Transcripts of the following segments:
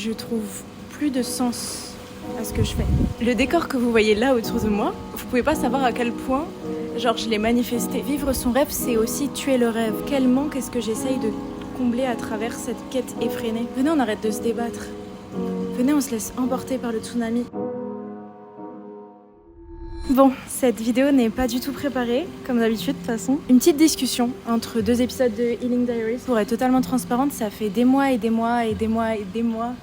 je trouve plus de sens à ce que je fais. Le décor que vous voyez là autour de moi, vous pouvez pas savoir à quel point, je l'ai manifesté. Vivre son rêve, c'est aussi tuer le rêve. Quel manque est-ce que j'essaye de combler à travers cette quête effrénée? Venez, on arrête de se débattre. Venez, on se laisse emporter par le tsunami. Bon, cette vidéo n'est pas du tout préparée, comme d'habitude de toute façon. Une petite discussion entre 2 épisodes de Healing Diaries. Pour être totalement transparente, ça fait des mois et des mois et des mois et des mois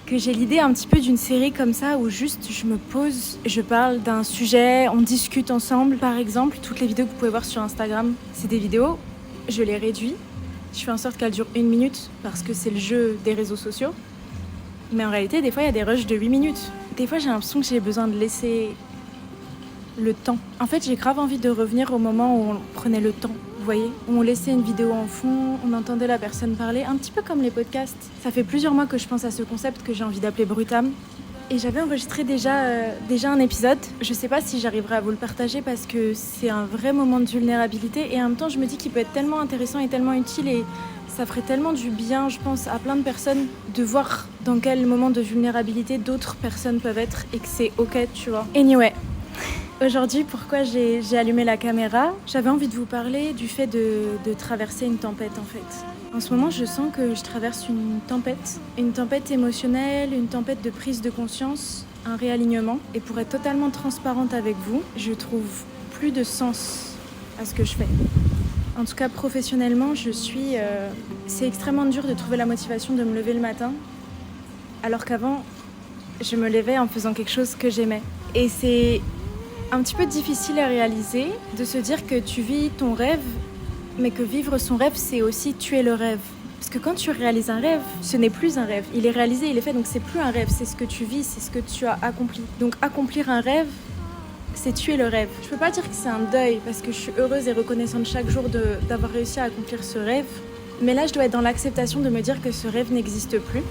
que j'ai l'idée un petit peu d'une série comme ça où juste je me pose, je parle d'un sujet, on discute ensemble. Par exemple, toutes les vidéos que vous pouvez voir sur Instagram, c'est des vidéos, je les réduis. Je fais en sorte qu'elles durent 1 minute parce que c'est le jeu des réseaux sociaux. Mais en réalité, des fois, il y a des rushs de 8 minutes. Des fois, j'ai l'impression que j'ai besoin de laisser le temps. En fait, j'ai grave envie de revenir au moment où on prenait le temps, vous voyez, où on laissait une vidéo en fond, on entendait la personne parler, un petit peu comme les podcasts. Ça fait plusieurs mois que je pense à ce concept que j'ai envie d'appeler Brutam. Et j'avais enregistré déjà un épisode. Je sais pas si j'arriverai à vous le partager parce que c'est un vrai moment de vulnérabilité et en même temps, je me dis qu'il peut être tellement intéressant et tellement utile et ça ferait tellement du bien, je pense, à plein de personnes de voir dans quel moment de vulnérabilité d'autres personnes peuvent être et que c'est ok, tu vois. Anyway. Aujourd'hui, pourquoi j'ai allumé la caméra? J'avais envie de vous parler du fait de traverser une tempête en fait. En ce moment, je sens que je traverse une tempête émotionnelle, une tempête de prise de conscience, un réalignement. Et pour être totalement transparente avec vous, je trouve plus de sens à ce que je fais. En tout cas, professionnellement, c'est extrêmement dur de trouver la motivation de me lever le matin, alors qu'avant, je me levais en faisant quelque chose que j'aimais. Et c'est un petit peu difficile à réaliser de se dire que tu vis ton rêve, mais que vivre son rêve, c'est aussi tuer le rêve. Parce que quand tu réalises un rêve, ce n'est plus un rêve. Il est réalisé, il est fait, donc c'est plus un rêve, c'est ce que tu vis, c'est ce que tu as accompli. Donc accomplir un rêve, c'est tuer le rêve. Je peux pas dire que c'est un deuil, parce que je suis heureuse et reconnaissante chaque jour d'avoir réussi à accomplir ce rêve. Mais là, je dois être dans l'acceptation de me dire que ce rêve n'existe plus.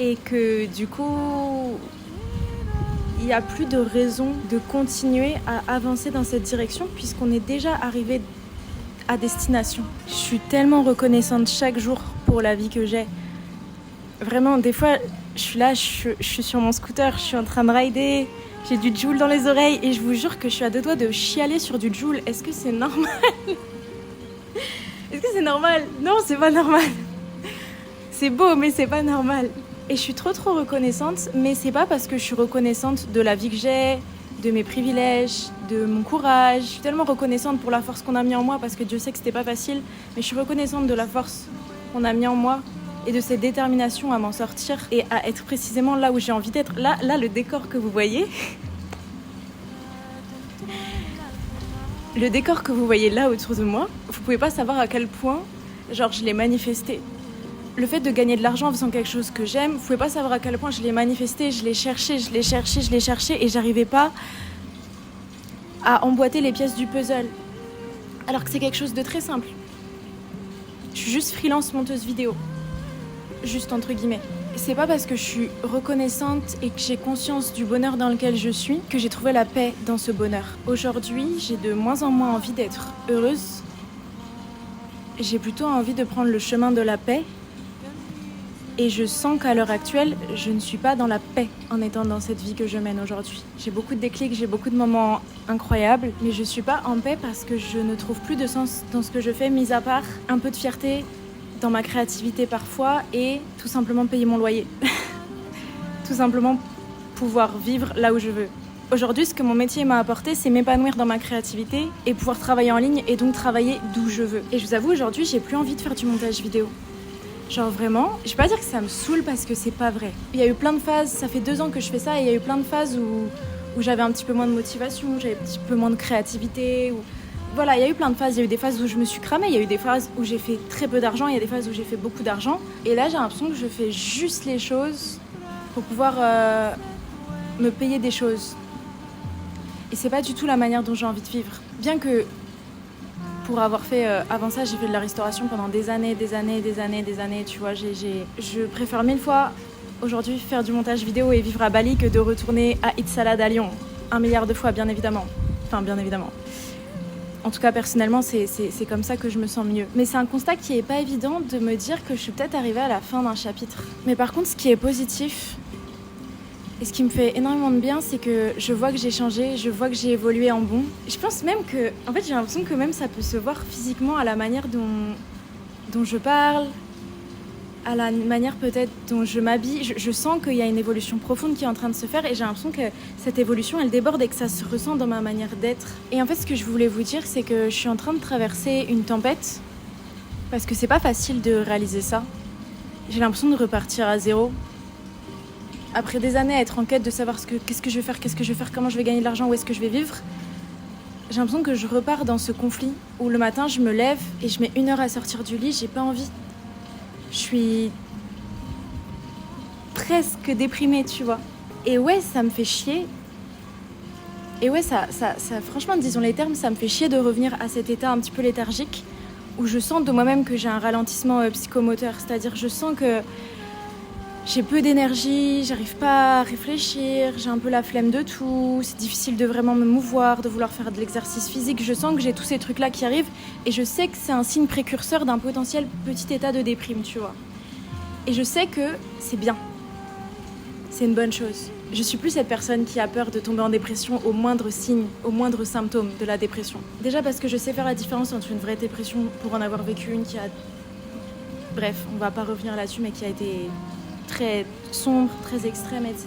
Et que du coup, il n'y a plus de raison de continuer à avancer dans cette direction puisqu'on est déjà arrivé à destination. Je suis tellement reconnaissante chaque jour pour la vie que j'ai. Vraiment, des fois, je suis là, je suis sur mon scooter, je suis en train de rider, j'ai du Joule dans les oreilles et je vous jure que je suis à 2 doigts de chialer sur du Joule. Est-ce que c'est normal? Est-ce que c'est normal? Non, c'est pas normal. C'est beau, mais c'est pas normal. Et je suis trop reconnaissante, mais c'est pas parce que je suis reconnaissante de la vie que j'ai, de mes privilèges, de mon courage. Je suis tellement reconnaissante pour la force qu'on a mis en moi parce que Dieu sait que c'était pas facile, mais je suis reconnaissante de la force qu'on a mis en moi et de cette détermination à m'en sortir et à être précisément là où j'ai envie d'être. Là, le décor que vous voyez, le décor que vous voyez là autour de moi, vous pouvez pas savoir à quel point, je l'ai manifesté. Le fait de gagner de l'argent en faisant quelque chose que j'aime, vous pouvez pas savoir à quel point je l'ai manifesté, je l'ai cherché et j'arrivais pas à emboîter les pièces du puzzle. Alors que c'est quelque chose de très simple. Je suis juste freelance monteuse vidéo. Juste entre guillemets. C'est pas parce que je suis reconnaissante et que j'ai conscience du bonheur dans lequel je suis que j'ai trouvé la paix dans ce bonheur. Aujourd'hui, j'ai de moins en moins envie d'être heureuse. J'ai plutôt envie de prendre le chemin de la paix. Et je sens qu'à l'heure actuelle, je ne suis pas dans la paix en étant dans cette vie que je mène aujourd'hui. J'ai beaucoup de déclics, j'ai beaucoup de moments incroyables, mais je ne suis pas en paix parce que je ne trouve plus de sens dans ce que je fais, mis à part un peu de fierté dans ma créativité parfois et tout simplement payer mon loyer. Tout simplement pouvoir vivre là où je veux. Aujourd'hui, ce que mon métier m'a apporté, c'est m'épanouir dans ma créativité et pouvoir travailler en ligne et donc travailler d'où je veux. Et je vous avoue, aujourd'hui, j'ai plus envie de faire du montage vidéo. Vraiment, je vais pas dire que ça me saoule parce que c'est pas vrai. Il y a eu plein de phases, ça fait 2 ans que je fais ça et il y a eu plein de phases où j'avais un petit peu moins de motivation, j'avais un petit peu moins de créativité. Voilà, il y a eu plein de phases. Il y a eu des phases où je me suis cramée, il y a eu des phases où j'ai fait très peu d'argent, il y a des phases où j'ai fait beaucoup d'argent. Et là, j'ai l'impression que je fais juste les choses pour pouvoir me payer des choses. Et c'est pas du tout la manière dont j'ai envie de vivre. Bien que pour avoir fait, avant ça, j'ai fait de la restauration pendant des années, tu vois. Je préfère 1000 fois aujourd'hui faire du montage vidéo et vivre à Bali que de retourner à Eat Salad à Lyon. 1 milliard de fois, bien évidemment. Enfin, bien évidemment. En tout cas, personnellement, c'est comme ça que je me sens mieux. Mais c'est un constat qui est pas évident de me dire que je suis peut-être arrivée à la fin d'un chapitre. Mais par contre, ce qui est positif, et ce qui me fait énormément de bien, c'est que je vois que j'ai changé, je vois que j'ai évolué en bon. Je pense même que, en fait, j'ai l'impression que même ça peut se voir physiquement à la manière dont je parle, à la manière peut-être dont je m'habille. Je sens qu'il y a une évolution profonde qui est en train de se faire et j'ai l'impression que cette évolution, elle déborde et que ça se ressent dans ma manière d'être. Et en fait, ce que je voulais vous dire, c'est que je suis en train de traverser une tempête parce que c'est pas facile de réaliser ça. J'ai l'impression de repartir à zéro. Après des années à être en quête de savoir qu'est-ce que je vais faire, comment je vais gagner de l'argent, où est-ce que je vais vivre, j'ai l'impression que je repars dans ce conflit où le matin, je me lève et je mets 1 heure à sortir du lit, j'ai pas envie. Je suis presque déprimée, tu vois. Et ouais, ça me fait chier. Et ouais, ça franchement, disons les termes, ça me fait chier de revenir à cet état un petit peu léthargique où je sens de moi-même que j'ai un ralentissement psychomoteur. C'est-à-dire, je sens que j'ai peu d'énergie, j'arrive pas à réfléchir, j'ai un peu la flemme de tout, c'est difficile de vraiment me mouvoir, de vouloir faire de l'exercice physique. Je sens que j'ai tous ces trucs-là qui arrivent et je sais que c'est un signe précurseur d'un potentiel petit état de déprime, tu vois. Et je sais que c'est bien. C'est une bonne chose. Je suis plus cette personne qui a peur de tomber en dépression au moindre signe, au moindre symptôme de la dépression. Déjà parce que je sais faire la différence entre une vraie dépression pour en avoir vécu une qui a... Bref, on va pas revenir là-dessus, mais qui a été très sombre, très extrême, etc.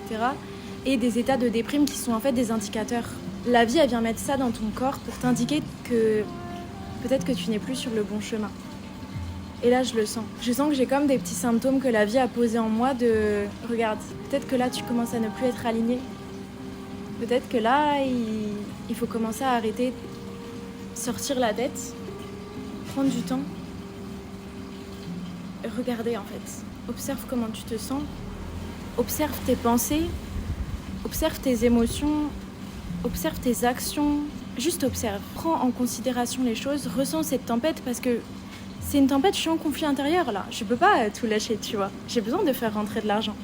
Et des états de déprime qui sont en fait des indicateurs. La vie, elle vient mettre ça dans ton corps pour t'indiquer que peut-être que tu n'es plus sur le bon chemin. Et là, je le sens. Je sens que j'ai comme des petits symptômes que la vie a posés en moi de... Regarde, peut-être que là, tu commences à ne plus être aligné. Peut-être que là, il faut commencer à arrêter, sortir la tête, prendre du temps, regarder en fait. Observe comment tu te sens, observe tes pensées, observe tes émotions, observe tes actions, juste observe. Prends en considération les choses, ressens cette tempête parce que c'est une tempête, je suis en conflit intérieur là. Je peux pas tout lâcher, tu vois. J'ai besoin de faire rentrer de l'argent.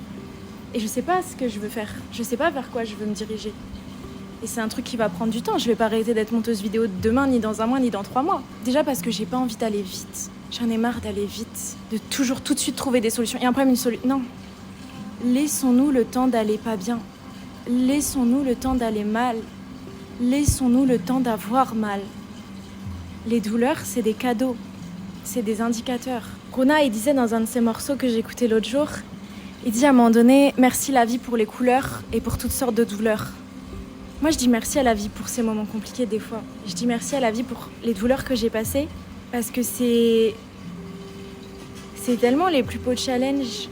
Et je sais pas ce que je veux faire, je sais pas vers quoi je veux me diriger. Et c'est un truc qui va prendre du temps, je vais pas arrêter d'être monteuse vidéo demain, ni dans 1 mois, ni dans 3 mois. Déjà parce que j'ai pas envie d'aller vite. J'en ai marre d'aller vite, de toujours tout de suite trouver des solutions. Il y a un problème, une solution. Non. Laissons-nous le temps d'aller pas bien. Laissons-nous le temps d'aller mal. Laissons-nous le temps d'avoir mal. Les douleurs, c'est des cadeaux. C'est des indicateurs. Rona, il disait dans un de ses morceaux que j'écoutais l'autre jour, il dit à un moment donné, merci la vie pour les couleurs et pour toutes sortes de douleurs. Moi, je dis merci à la vie pour ces moments compliqués des fois. Je dis merci à la vie pour les douleurs que j'ai passées parce que c'est tellement les plus beaux challenges.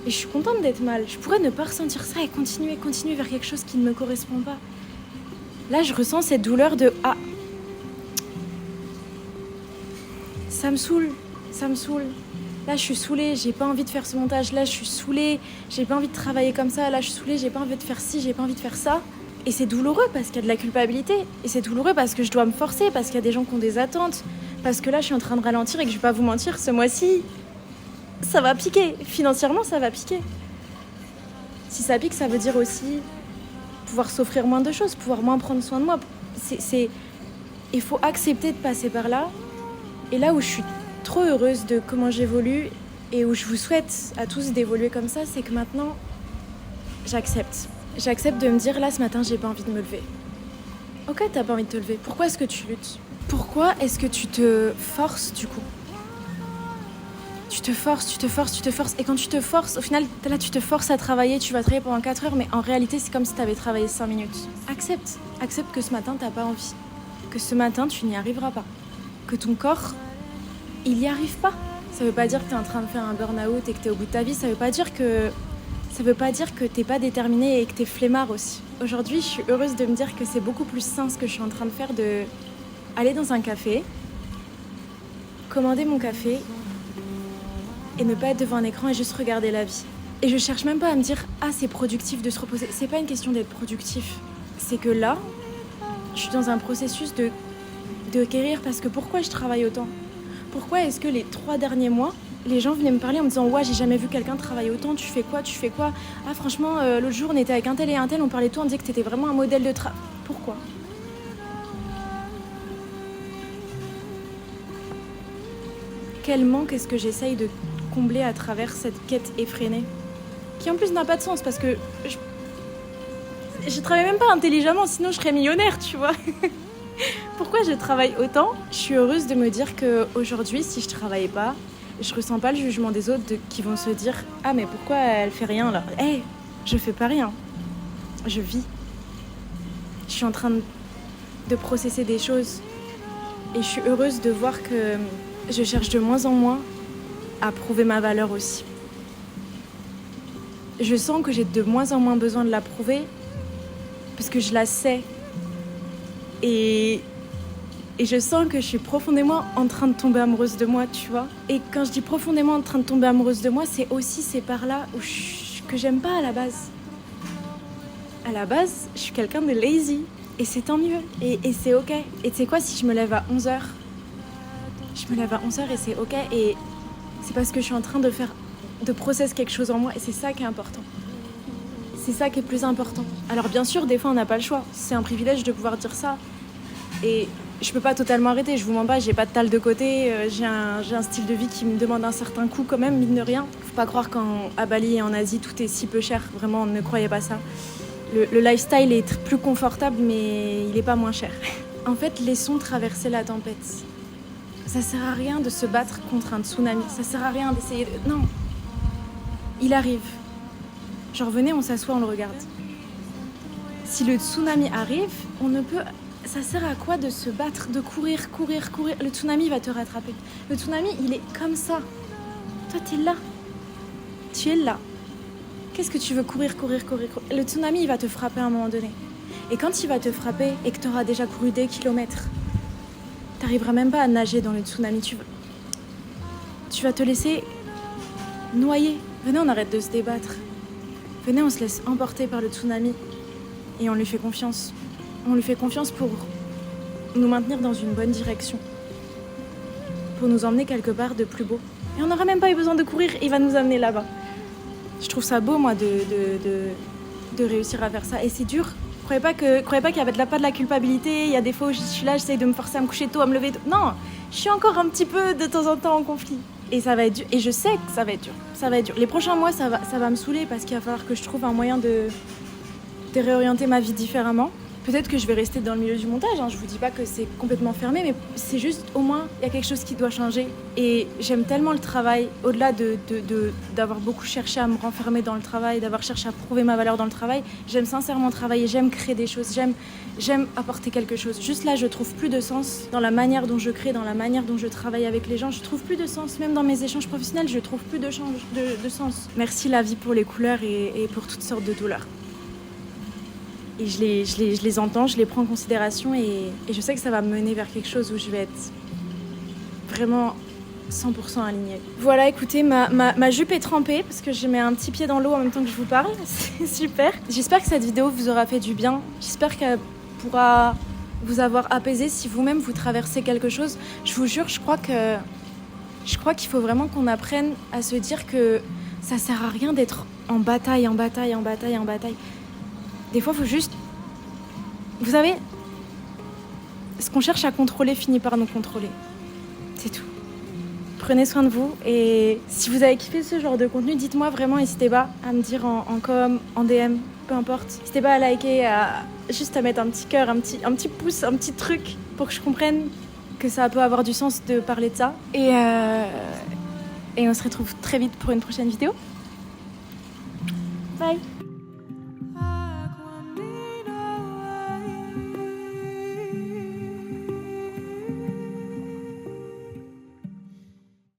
Et je suis contente d'être mal. Je pourrais ne pas ressentir ça et continuer vers quelque chose qui ne me correspond pas. Là, je ressens cette douleur de « Ah, ça me saoule. Là, je suis saoulée, j'ai pas envie de faire ce montage. Là, je suis saoulée, j'ai pas envie de travailler comme ça. Là, je suis saoulée, j'ai pas envie de faire ci, j'ai pas envie de faire ça. » Et c'est douloureux parce qu'il y a de la culpabilité. Et c'est douloureux parce que je dois me forcer, parce qu'il y a des gens qui ont des attentes. Parce que là, je suis en train de ralentir et que je vais pas vous mentir, ce mois-ci, ça va piquer. Financièrement, ça va piquer. Si ça pique, ça veut dire aussi pouvoir s'offrir moins de choses, pouvoir moins prendre soin de moi. Il faut accepter de passer par là. Et là où je suis trop heureuse de comment j'évolue et où je vous souhaite à tous d'évoluer comme ça, c'est que maintenant, j'accepte. J'accepte de me dire, là, ce matin, j'ai pas envie de me lever. Ok, t'as pas envie de te lever. Pourquoi est-ce que tu luttes ? Pourquoi est-ce que tu te forces, du coup ? Tu te forces. Et quand tu te forces, au final, là, tu te forces à travailler, tu vas travailler pendant 4 heures, mais en réalité, c'est comme si t'avais travaillé 5 minutes. Accepte que ce matin, t'as pas envie. Que ce matin, tu n'y arriveras pas. Que ton corps, il y arrive pas. Ça veut pas dire que t'es en train de faire un burn-out et que t'es au bout de ta vie. Ça veut pas dire que t'es pas déterminé et que t'es flemmard aussi. Aujourd'hui, je suis heureuse de me dire que c'est beaucoup plus sain ce que je suis en train de faire, de aller dans un café, commander mon café et ne pas être devant un écran et juste regarder la vie. Et je cherche même pas à me dire « Ah, c'est productif de se reposer ». C'est pas une question d'être productif. C'est que là, je suis dans un processus de guérir parce que pourquoi je travaille autant ? Pourquoi est-ce que les 3 derniers mois, les gens venaient me parler en me disant « Ouais, j'ai jamais vu quelqu'un travailler autant, tu fais quoi ? Ah, franchement, l'autre jour, on était avec un tel et un tel, on parlait de toi, on disait que t'étais vraiment un modèle de travail. » Pourquoi ? quel manque est-ce que j'essaye de combler à travers cette quête effrénée, qui en plus n'a pas de sens parce que je travaille même pas intelligemment, sinon je serais millionnaire, tu vois. Pourquoi je travaille autant? Je suis heureuse de me dire qu'aujourd'hui, si je travaillais pas, je ressens pas le jugement des autres qui vont se dire « Ah, mais pourquoi elle fait rien là ?» Hey, je fais pas rien. Je vis. Je suis en train de processer des choses. Et je suis heureuse de voir que je cherche de moins en moins à prouver ma valeur aussi. Je sens que j'ai de moins en moins besoin de la prouver parce que je la sais. Et je sens que je suis profondément en train de tomber amoureuse de moi, tu vois. Et quand je dis profondément en train de tomber amoureuse de moi, c'est aussi ces parts-là que j'aime pas à la base. À la base, je suis quelqu'un de lazy. Et c'est tant mieux. Et c'est ok. Et tu sais quoi, si je me lève à 11h, je me lève à 11h et c'est ok. Et c'est parce que je suis en train de processer quelque chose en moi. Et c'est ça qui est important. C'est ça qui est plus important. Alors bien sûr, des fois, on n'a pas le choix. C'est un privilège de pouvoir dire ça. Et je peux pas totalement arrêter, je vous mens pas, j'ai pas de tal de côté, j'ai un style de vie qui me demande un certain coût quand même, mine de rien. Faut pas croire qu'à Bali et en Asie, tout est si peu cher. Vraiment, ne croyez pas ça. Le lifestyle est plus confortable, mais il est pas moins cher. En fait, laissons traverser la tempête. Ça sert à rien de se battre contre un tsunami. Ça sert à rien d'essayer de... Non. Il arrive. Genre, venez, on s'assoit, on le regarde. Si le tsunami arrive, on ne peut... Ça sert à quoi de se battre, de courir? Le tsunami va te rattraper. Le tsunami, il est comme ça. Toi, t'es là. Tu es là. Qu'est-ce que tu veux courir? Le tsunami, il va te frapper à un moment donné. Et quand il va te frapper et que tu auras déjà couru des kilomètres, t'arriveras même pas à nager dans le tsunami. Tu vas te laisser noyer. Venez, on arrête de se débattre. Venez, on se laisse emporter par le tsunami et on lui fait confiance. On lui fait confiance pour nous maintenir dans une bonne direction, pour nous emmener quelque part de plus beau. Et on n'aura même pas eu besoin de courir, il va nous amener là-bas. Je trouve ça beau, moi, de réussir à faire ça. Et c'est dur. Croyez pas qu'il n'y a pas de la culpabilité. Il y a des fois où je suis là, j'essaye de me forcer à me coucher tôt, à me lever tôt. Non, je suis encore un petit peu de temps en temps en conflit. Et ça va être dur. Et je sais que ça va être dur. Ça va être dur. Les prochains mois, ça va me saouler parce qu'il va falloir que je trouve un moyen de réorienter ma vie différemment. Peut-être que je vais rester dans le milieu du montage, hein. Je vous dis pas que c'est complètement fermé, mais c'est juste, au moins, il y a quelque chose qui doit changer. Et j'aime tellement le travail, au-delà d'avoir beaucoup cherché à me renfermer dans le travail, d'avoir cherché à prouver ma valeur dans le travail. J'aime sincèrement travailler, j'aime créer des choses, j'aime apporter quelque chose. Juste là, je trouve plus de sens dans la manière dont je crée, dans la manière dont je travaille avec les gens. Je trouve plus de sens, même dans mes échanges professionnels, je trouve plus de sens. Merci la vie pour les couleurs et pour toutes sortes de douleurs. Et je les entends, je les prends en considération et je sais que ça va me mener vers quelque chose où je vais être vraiment 100% alignée. Voilà, écoutez, ma jupe est trempée parce que je mets un petit pied dans l'eau en même temps que je vous parle. C'est super. J'espère que cette vidéo vous aura fait du bien. J'espère qu'elle pourra vous avoir apaisé si vous-même vous traversez quelque chose. Je vous jure, je crois qu'il faut vraiment qu'on apprenne à se dire que ça sert à rien d'être en bataille. Des fois, il faut juste... Vous savez, ce qu'on cherche à contrôler finit par nous contrôler. C'est tout. Prenez soin de vous et si vous avez kiffé ce genre de contenu, dites-moi vraiment, n'hésitez pas à me dire en com, en DM, peu importe. N'hésitez pas à liker, juste à mettre un petit cœur, un petit pouce, un petit truc pour que je comprenne que ça peut avoir du sens de parler de ça. Et on se retrouve très vite pour une prochaine vidéo. Bye!